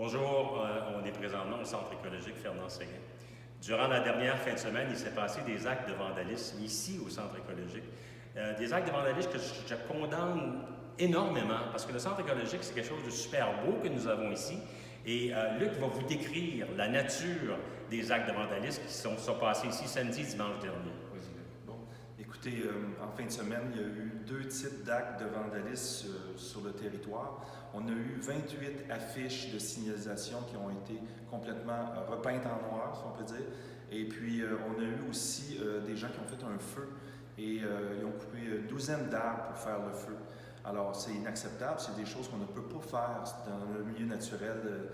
Bonjour, on est présentement au Centre écologique Fernand-Séguin. Durant la dernière fin de semaine, il s'est passé des actes de vandalisme ici au Centre écologique. Des actes de vandalisme que je condamne énormément parce que le Centre écologique, c'est quelque chose de super beau que nous avons ici. Et Luc va vous décrire la nature des actes de vandalisme qui sont passés ici samedi et dimanche dernier. Bon, écoutez, en fin de semaine, il y a eu 2 types d'actes de vandalisme sur le territoire. On a eu 28 affiches de signalisation qui ont été complètement repeintes en noir, si on peut dire. Et puis, on a eu aussi des gens qui ont fait un feu et ils ont coupé une douzaine d'arbres pour faire le feu. Alors, c'est inacceptable, c'est des choses qu'on ne peut pas faire dans le milieu naturel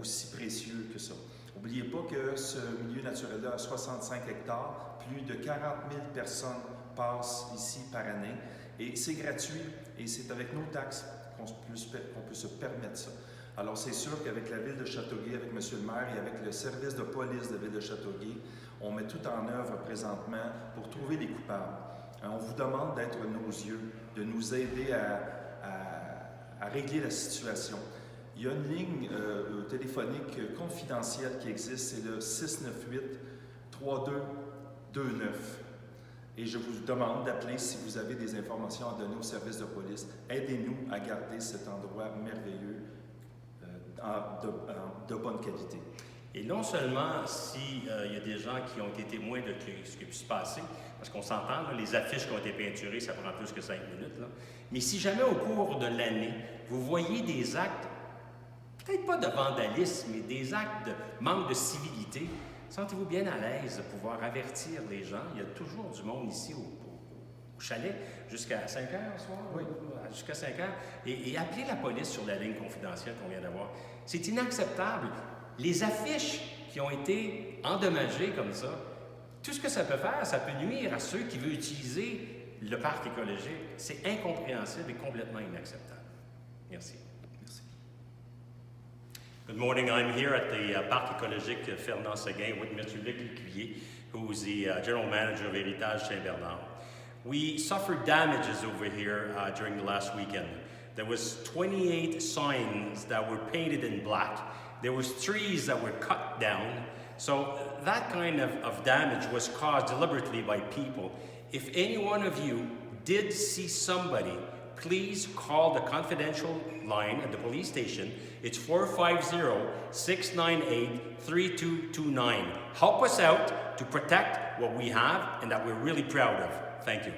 aussi précieux que ça. N'oubliez pas que ce milieu naturel-là a 65 hectares, plus de 40 000 personnes passent ici par année et c'est gratuit et c'est avec nos taxes qu'on peut se permettre ça. Alors, c'est sûr qu'avec la Ville de Châteauguay, avec M. le maire et avec le service de police de la Ville de Châteauguay, on met tout en œuvre présentement pour trouver les coupables. On vous demande d'être nos yeux, de nous aider à régler la situation. Il y a une ligne téléphonique confidentielle qui existe, c'est le 698-3229. Et je vous demande d'appeler si vous avez des informations à donner au service de police. Aidez-nous à garder cet endroit merveilleux de bonne qualité. Et non seulement s'il y a des gens qui ont été témoins de ce qui a pu se passer, parce qu'on s'entend, là, les affiches qui ont été peinturées, ça prend plus que 5 minutes, là. Mais si jamais au cours de l'année, vous voyez des actes, peut-être pas de vandalisme, mais des actes de manque de civilité, sentez-vous bien à l'aise de pouvoir avertir les gens. Il y a toujours du monde ici au chalet jusqu'à 5 heures ce soir? Oui. Jusqu'à 5 heures. Et appelez la police sur la ligne confidentielle qu'on vient d'avoir. C'est inacceptable. Les affiches qui ont été endommagées comme ça, tout ce que ça peut faire, ça peut nuire à ceux qui veulent utiliser le parc écologique. C'est incompréhensible et complètement inacceptable. Merci. Merci. Good morning. I'm here at the Parc écologique Fernand-Séguin with Mr. Luc Lécuyer, who's the General Manager of Héritage Saint-Bernard. We suffered damages over here during the last weekend. There was 28 signs that were painted in black. There was trees that were cut down. So that kind of damage was caused deliberately by people. If any one of you did see somebody, please call the confidential line at the police station. It's 450-698-3229. Help us out to protect what we have and that we're really proud of. Thank you.